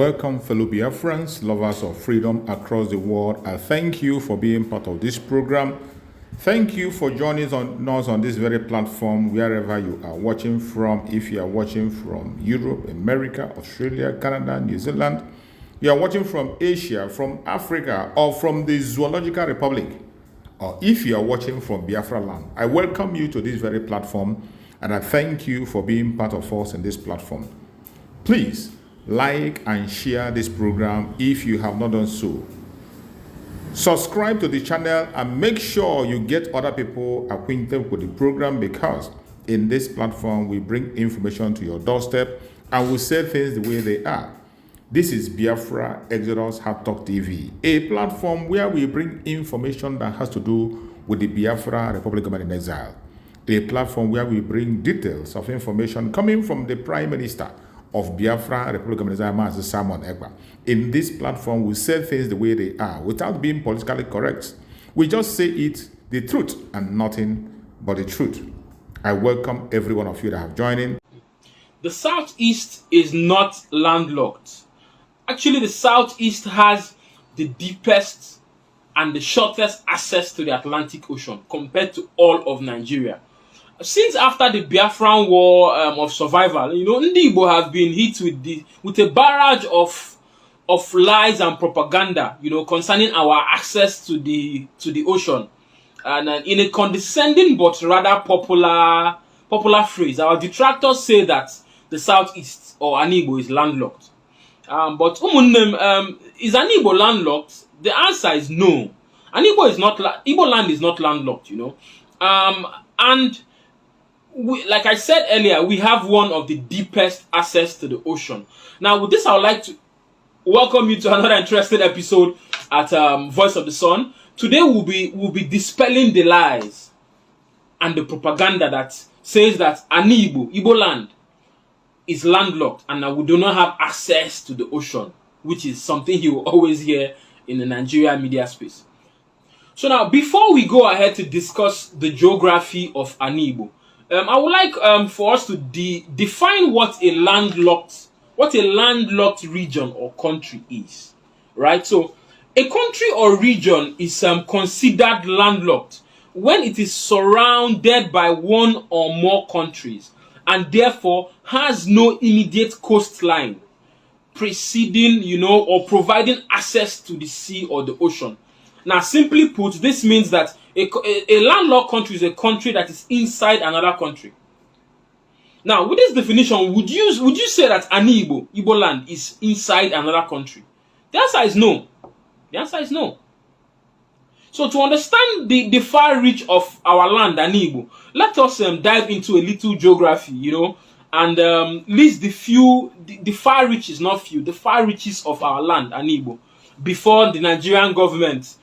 Welcome, fellow Biafrans, lovers of freedom across the world. I thank you for being part of this program. Thank you for joining us on this very platform, wherever you are watching from. If you are watching from Europe, America, Australia, Canada, New Zealand, you are watching from Asia, from Africa, or from the Zoological Republic, or if you are watching from Biafra land, I welcome you to this very platform, and I thank you for being part of us in this platform. Please like and share this program if you have not done so. Subscribe to the channel and make sure you get other people acquainted with the program, because in this platform we bring information to your doorstep and we say things the way they are. This is Biafra Exodus Hard Talk TV, a platform where we bring information that has to do with the Biafra Republic Government in Exile, a platform where we bring details of information coming from the Prime Minister of Biafra Republic of Exile, Simon Ekpa. In this platform, we say things the way they are without being politically correct. We just say it, the truth, and nothing but the truth. I welcome every one of you that have joined in. The Southeast is not landlocked. Actually, the Southeast has the deepest and the shortest access to the Atlantic Ocean compared to all of Nigeria. Since after the Biafran war of survival, Ndibo have been hit with a barrage of lies and propaganda, concerning our access to the ocean, and in a condescending but rather popular phrase, our detractors say that the Southeast or Anibo is landlocked. But is Anibo landlocked? The answer is no. Anibo is not. Igbo land is not landlocked. And like I said earlier, we have one of the deepest access to the ocean. Now, with this, I would like to welcome you to another interesting episode at Voice of the Sun. Today, we'll be dispelling the lies and the propaganda that says that Igbo land, is landlocked and we do not have access to the ocean, which is something you will always hear in the Nigerian media space. So now, before we go ahead to discuss the geography of Igbo, I would like for us to define what a landlocked region or country is, right? So, a country or region is considered landlocked when it is surrounded by one or more countries and therefore has no immediate coastline preceding, or providing access to the sea or the ocean. Now, simply put, this means that a landlocked country is a country that is inside another country. Now, with this definition, would you say that Igbo land is inside another country? The answer is no. The answer is no. So, to understand the far reach of our land, Igbo, let us dive into a little geography, and list the far reaches, not few, the far reaches of our land, Igbo, before the Nigerian government,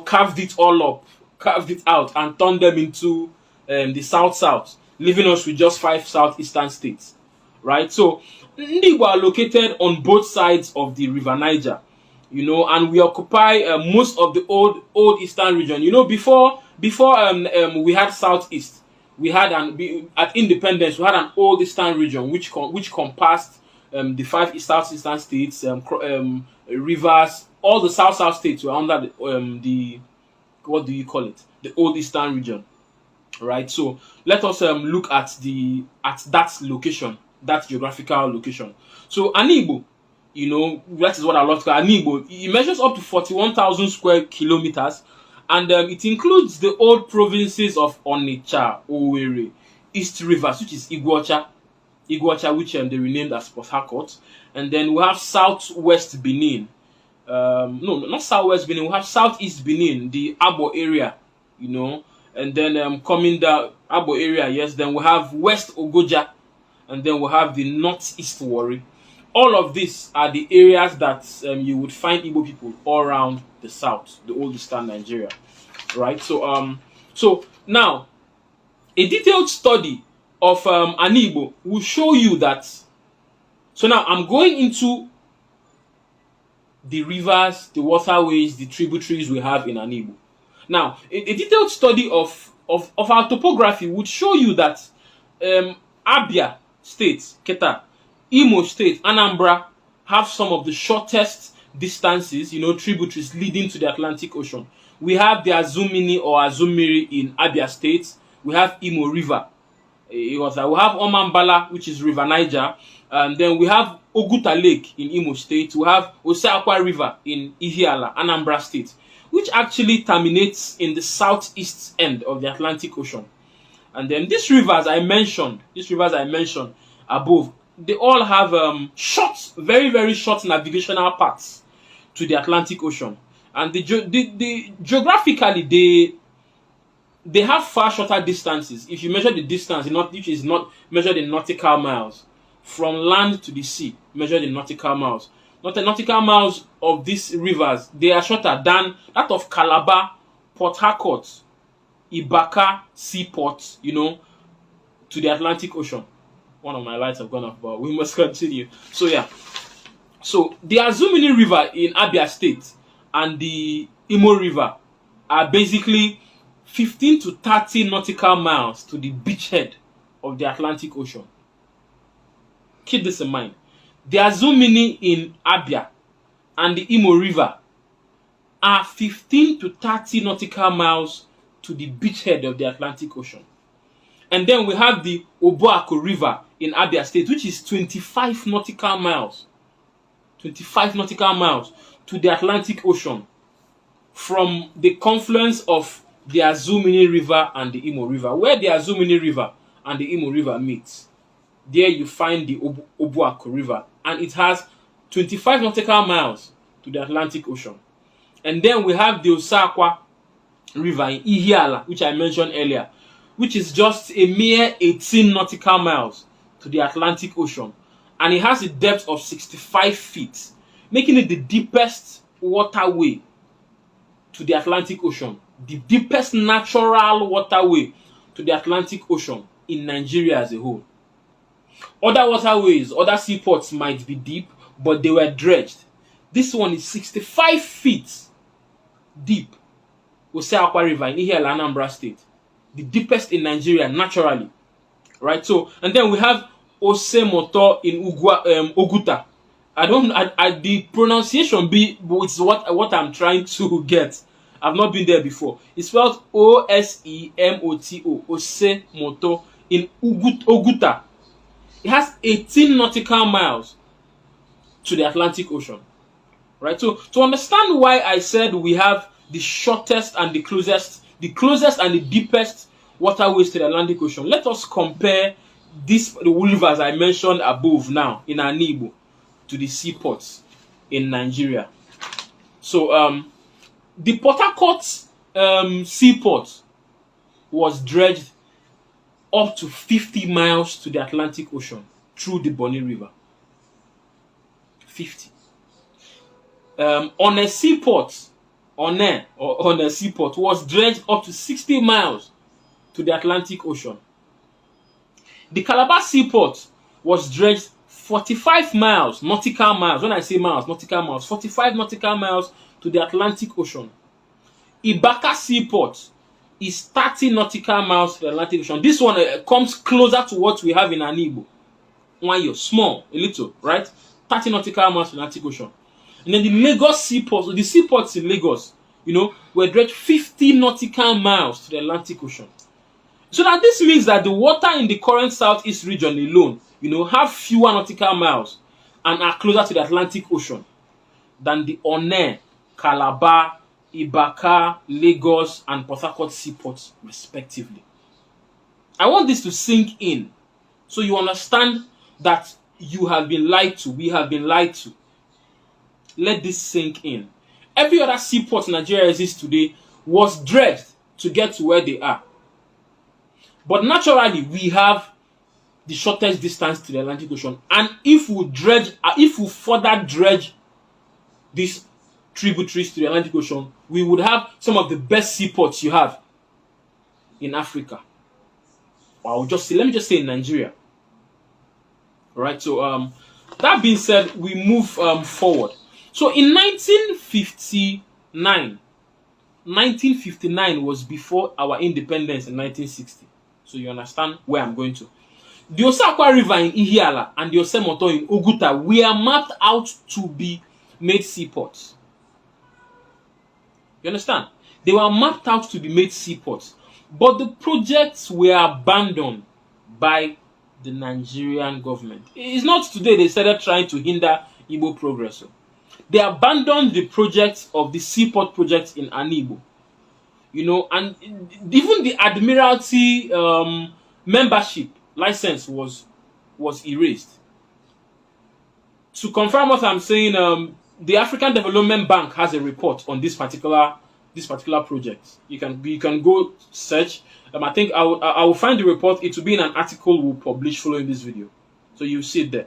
carved it out and turned them into the south, leaving us with just 5 southeastern states, right? So, Igbo are located on both sides of the River Niger, and we occupy most of the old eastern region. Before we had southeast, we had at independence we had an old eastern region which compassed the 5 southeastern states, rivers. All the south states were under the what do you call it? The old eastern region, right? So let us look at that location, that geographical location. So Igbo, that is what I love to call Igbo. It measures up to 41,000 square kilometers, and it includes the old provinces of Onitsha, Owerri, East Rivers, which is Iguacha, which they renamed as Port Harcourt, and then we have Southwest Benin. No, not Southwest Benin. We have Southeast Benin, the Abo area, and then coming down Abo area, yes. Then we have West Ogoja, and then we have the Northeast Warri. All of these are the areas that you would find Igbo people all around the south, the old eastern Nigeria, right? So now a detailed study of Igbo will show you that. So now I'm going into the rivers, the waterways, the tributaries we have in Igbo. Now, a detailed study of our topography would show you that Abia State, Keta, Imo State, Anambra, have some of the shortest distances, tributaries leading to the Atlantic Ocean. We have the Azumini or Azumiri in Abia State. We have Imo River. We have Omambala, which is River Niger. And then we have Oguta Lake in Imo State. We have Oseakwa River in Ihiala, Anambra State, which actually terminates in the southeast end of the Atlantic Ocean. And then these rivers I mentioned above, they all have very, very short navigational paths to the Atlantic Ocean. And geographically, they have far shorter distances. If you measure the distance, which is not measured in nautical miles, from land to the sea, measured in nautical miles. Not the nautical miles of these rivers, they are shorter than that of Calabar, Port Harcourt, Ibaka seaport, to the Atlantic Ocean. One of my lights have gone off, but we must continue. So yeah. So the Azumini River in Abia State and the Imo River are basically 15 to 30 nautical miles to the beachhead of the Atlantic Ocean. Keep this in mind. The Azumini in Abia and the Imo River are 15 to 30 nautical miles to the beachhead of the Atlantic Ocean. And then we have the Obuako River in Abia State, which is 25 nautical miles. 25 nautical miles to the Atlantic Ocean from the confluence of the Azumini River and the Imo River. Where the Azumini River and the Imo River meet, there you find the Obuako River, and it has 25 nautical miles to the Atlantic Ocean. And then we have the Oseakwa River in Ihiala, which I mentioned earlier, which is just a mere 18 nautical miles to the Atlantic Ocean, and it has a depth of 65 feet, making it the deepest waterway to the Atlantic Ocean, the deepest natural waterway to the Atlantic Ocean in Nigeria as a whole. Other waterways, other seaports might be deep, but they were dredged. This one is 65 feet deep. Oseakwa River in Ihiala, Anambra State, the deepest in Nigeria naturally, right? So, and then we have Osemoto in Oguta. The pronunciation it's what I'm trying to get. I've not been there before. It's spelled Osemoto, Osemoto in Oguta. It has 18 nautical miles to the Atlantic Ocean, right? So to understand why I said we have the shortest and the closest and the deepest waterways to the Atlantic Ocean, let us compare the rivers I mentioned above now in Anibo to the seaports in Nigeria. So the Port Harcourt seaport was dredged up to 50 miles to the Atlantic Ocean through the Bonny River. 50. On a seaport was dredged up to 60 miles to the Atlantic Ocean. The Calabar seaport was dredged 45 miles, nautical miles. When I say miles, nautical miles, 45 nautical miles to the Atlantic Ocean. Ibaka seaport is 30 nautical miles to the Atlantic Ocean. This one comes closer to what we have in Anibo. One year, small, a little, right? 30 nautical miles to the Atlantic Ocean. And then the Lagos seaport, the seaports in Lagos, were dredged 50 nautical miles to the Atlantic Ocean. So now this means that the water in the current southeast region alone, have fewer nautical miles and are closer to the Atlantic Ocean than the Onne, Calabar, Ibaka, Lagos, and Port Harcourt seaports, respectively. I want this to sink in so you understand that you have been lied to, we have been lied to. Let this sink in. Every other seaport in Nigeria exists today was dredged to get to where they are. But naturally, we have the shortest distance to the Atlantic Ocean. And if we further dredge these tributaries to the Atlantic Ocean, we would have some of the best seaports you have in Africa. Or let me just say in Nigeria. Right, so that being said, we move forward. So in 1959 was before our independence in 1960. So you understand where I'm going to. The Osakwa River in Ihiala and the Osemoto in Oguta were mapped out to be made seaports. You understand? They were mapped out to be made seaports. But the projects were abandoned by the Nigerian government. It's not today they started trying to hinder Igbo progress. They abandoned the project of the seaport project in Anibo. You know, and even the Admiralty membership license was erased. To confirm what I'm saying, the African Development Bank has a report on this particular project. You can go search. I think I will find the report. It will be in an article we'll publish following this video, so you'll see it there.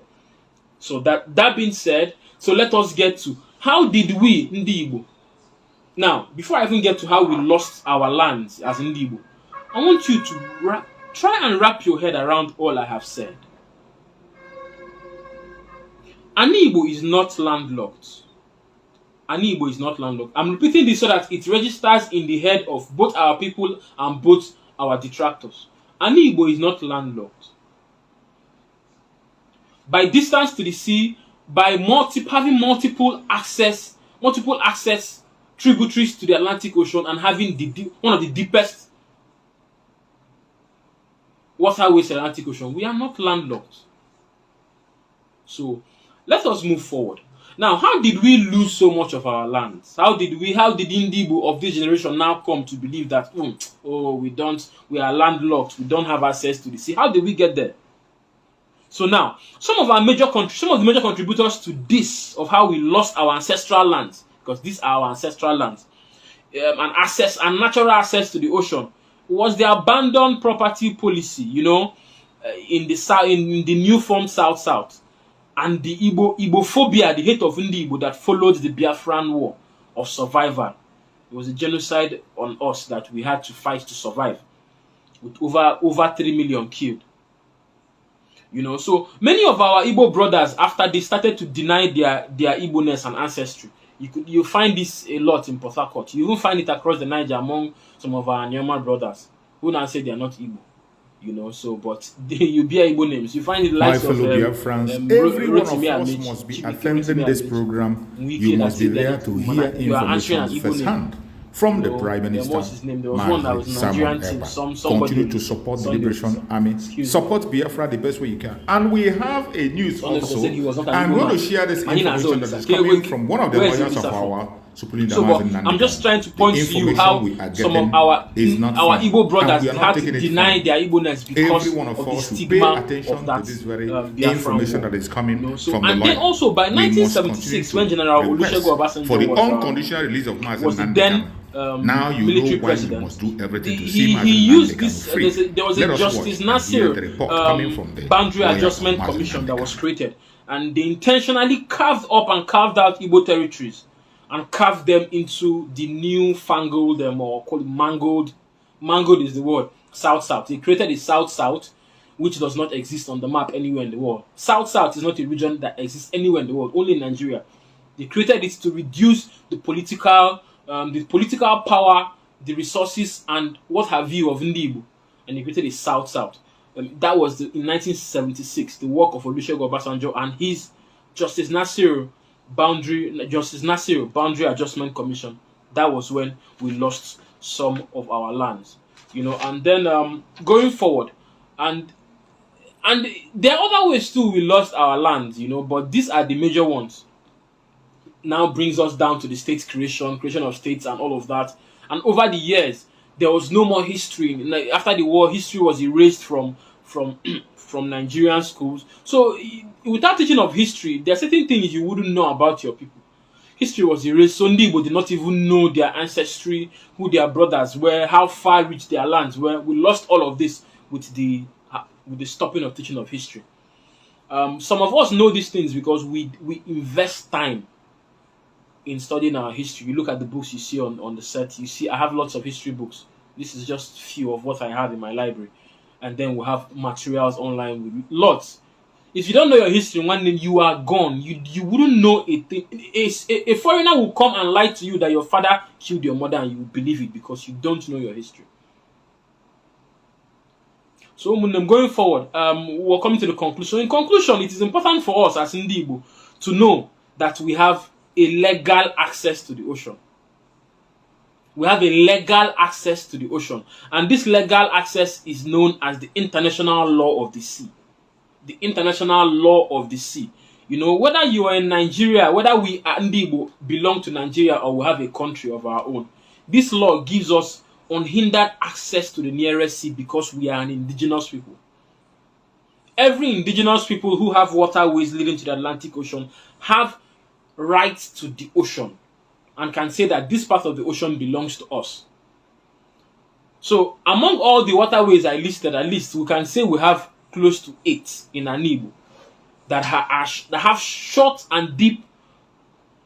So that being said, so let us get to how did we Ndi Igbo. Now, before I even get to how we lost our lands as Ndi Igbo, I want you to try and wrap your head around all I have said. Ani Igbo is not landlocked. Ani Igbo is not landlocked. I'm repeating this so that it registers in the head of both our people and both our detractors. Ani Igbo is not landlocked. By distance to the sea, by having multiple access tributaries to the Atlantic Ocean, and having one of the deepest waterways in the Atlantic Ocean, we are not landlocked. So let us move forward. Now, how did we lose so much of our lands? How did Ndi Igbo of this generation now come to believe that we are landlocked, we don't have access to the sea? How did we get there? So now, some of the major contributors to this, of how we lost our ancestral lands, because these are our ancestral lands, and natural access to the ocean, was the abandoned property policy, you know, in the new form South, and the Igbophobia, the hate of Ndi Igbo that followed the Biafran war of survival. It was a genocide on us that we had to fight to survive, with over 3 million killed. You know, so many of our Igbo brothers, after they started to deny their Igbo-ness and ancestry, you find this a lot in Port Harcourt. You even find it across the Niger among some of our Nyoman brothers who now say they are not Igbo. You know, so but you bear Igbo names. You find it like my fellow Biafrans, every one of us must be attending this program. You must be there to hear information firsthand from the Prime Minister, Samuel Eba. Continue to support the Liberation Army. Support Biafra the best way you can. And we have a news also. I'm going to share this information that is coming from one of the lawyers of our Supreme I'm just trying to point to you how some of our Igbo brothers had to deny their Igbo-ness because of the stigma of that information that is coming from the and then also by 1976, when General Olusegun Obasanjo was the then now you military know why president, you must do everything to he used this. There was a Justice Nasir boundary adjustment commission that was created, and they intentionally carved up and carved out Igbo territories and carved them into the new fangled or called mangled is the word, South. They created a South, which does not exist on the map anywhere in the world. South is not a region that exists anywhere in the world, only in Nigeria. They created it to reduce the political power, the resources, and what have you of Ndi Igbo, and they created a South. That was in 1976, the work of Olusegun Obasanjo and his Justice Nasir boundary adjustment commission. That was when we lost some of our lands, you know. And then going forward, and there are other ways too we lost our lands, you know, but these are the major ones. Now brings us down to the state creation of states and all of that. And over the years, there was no more history. After the war, history was erased from Nigerian schools. So without teaching of history, there are certain things you wouldn't know about your people. History was erased. So Ndi Igbo did not even know their ancestry, who their brothers were, how far reached their lands were. We lost all of this with the stopping of teaching of history. Some of us know these things because we invest time in studying our history. You look at the books you see on the set. You see I have lots of history books. This is just few of what I have in my library. And then we have materials online with lots. If you don't know your history, one day you are gone. You wouldn't know a thing. A foreigner will come and lie to you that your father killed your mother, and you will believe it because you don't know your history. So going forward, we're coming to the conclusion. In conclusion, it is important for us as Ndibo to know that we have a legal access to the ocean. We have a legal access to the ocean. And this legal access is known as the international law of the sea. The international law of the sea. You know, whether you are in Nigeria, whether we Ndibo belong to Nigeria or we have a country of our own, this law gives us unhindered access to the nearest sea because we are an indigenous people. Every indigenous people who have waterways leading to the Atlantic Ocean have rights to the ocean and can say that this part of the ocean belongs to us. So among all the waterways I listed, at least we can say we have close to 8 in Ndibo that have short and deep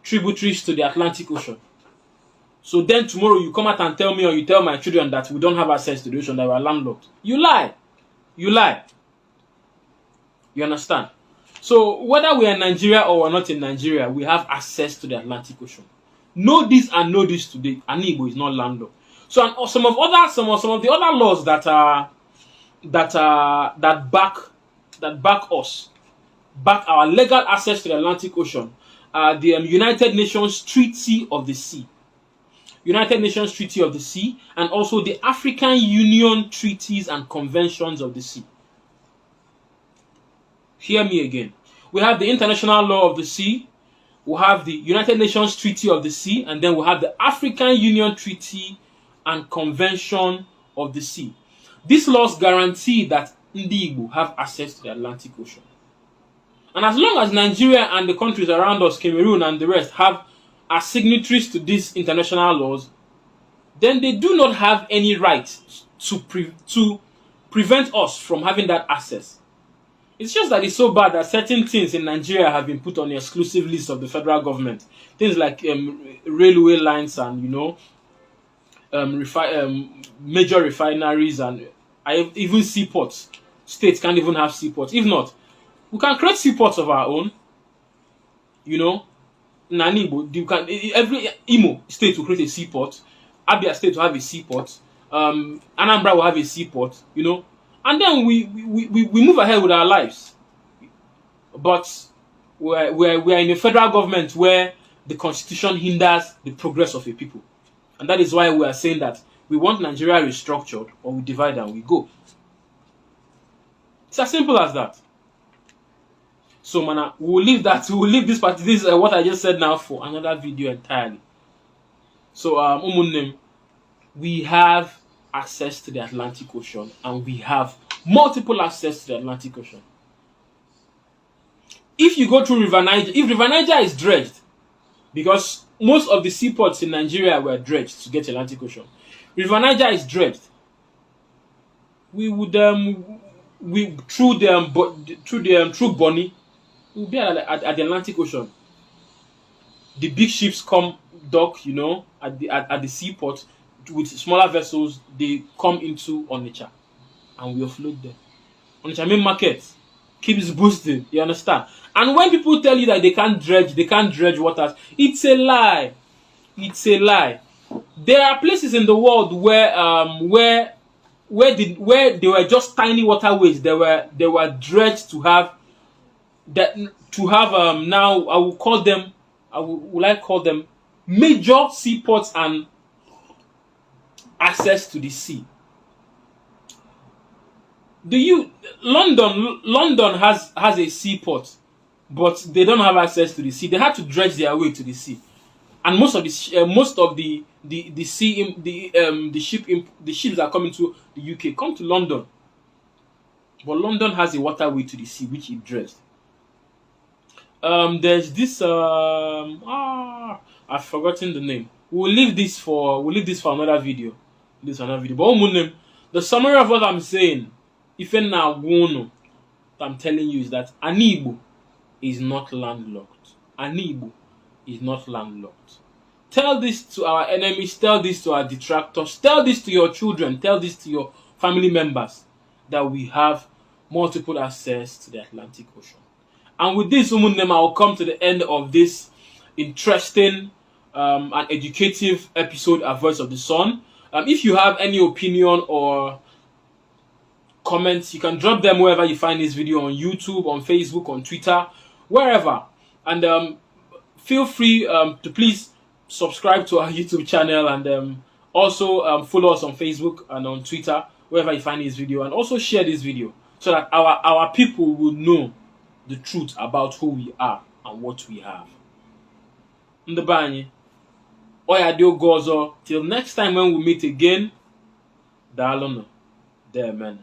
tributaries to the Atlantic Ocean. So then tomorrow you come out and tell me, or you tell my children, that we don't have access to the ocean, that we are landlocked. You lie. You lie. You understand? So whether we are in Nigeria or we're not in Nigeria, we have access to the Atlantic Ocean. Know this and know this today. Ndibo is not landlocked. So and some of the other laws that back our legal access to the Atlantic Ocean are the United Nations Treaty of the Sea. United Nations Treaty of the Sea, and also the African Union Treaties and Conventions of the Sea. Hear me again. We have the International Law of the Sea, we have the United Nations Treaty of the Sea, and then we have the African Union Treaty and Convention of the Sea. These laws guarantee that Ndibo have access to the Atlantic Ocean. And as long as Nigeria and the countries around us, Cameroon and the rest, are signatories to these international laws, then they do not have any right to prevent us from having that access. It's just that it's so bad that certain things in Nigeria have been put on the exclusive list of the federal government. Things like railway lines and, you know, major refineries and even seaports. States can't even have seaports. If not, we can create seaports of our own. You know, every Imo state will create a seaport. Abia state will have a seaport. Anambra will have a seaport. You know, and then we move ahead with our lives. But we're in a federal government where the constitution hinders the progress of a people, and that is why we are saying that we want Nigeria restructured, or we divide and we go. It's as simple as that. So, man, we'll leave that. We'll leave this part. This is what I just said now for another video entirely. So, we have access to the Atlantic Ocean, and we have multiple access to the Atlantic Ocean. If you go through River Niger, if River Niger is dredged, because most of the seaports in Nigeria were dredged to get to the Atlantic Ocean. River Niger is dredged. We would through Bonny, we'll be at the Atlantic Ocean. The big ships come dock, you know, at the seaport with smaller vessels. They come into Onitsha, and we offload them. Onitsha main market keeps boosting. You understand? And when people tell you that they can't dredge waters, it's a lie. It's a lie. There are places in the world where they were just tiny waterways. They were dredged to have that now I will call them major seaports and access to the sea. London has a seaport, but they don't have access to the sea. They had to dredge their way to the sea, and most of the ships that come into the UK come to London, but London has a waterway to the sea which it dredged. There's this I've forgotten the name. We'll leave this for another video. But the summary of what I'm saying, if I'm telling you, is that Ndibo is not landlocked. Ndibo is not landlocked. Tell this to our enemies, tell this to our detractors, tell this to your children, tell this to your family members, that we have multiple access to the Atlantic Ocean. And with this, I'll come to the end of this interesting and educative episode of Voice of the Sun. If you have any opinion or comments. You can drop them wherever you find this video, on YouTube, on Facebook, on Twitter, wherever. And feel free to please subscribe to our YouTube channel, and also follow us on Facebook and on Twitter, wherever you find this video, and also share this video so that our people will know the truth about who we are and what we have. Ndebanye, Oya Dio Gozo, till next time when we meet again, Dalono, there, man.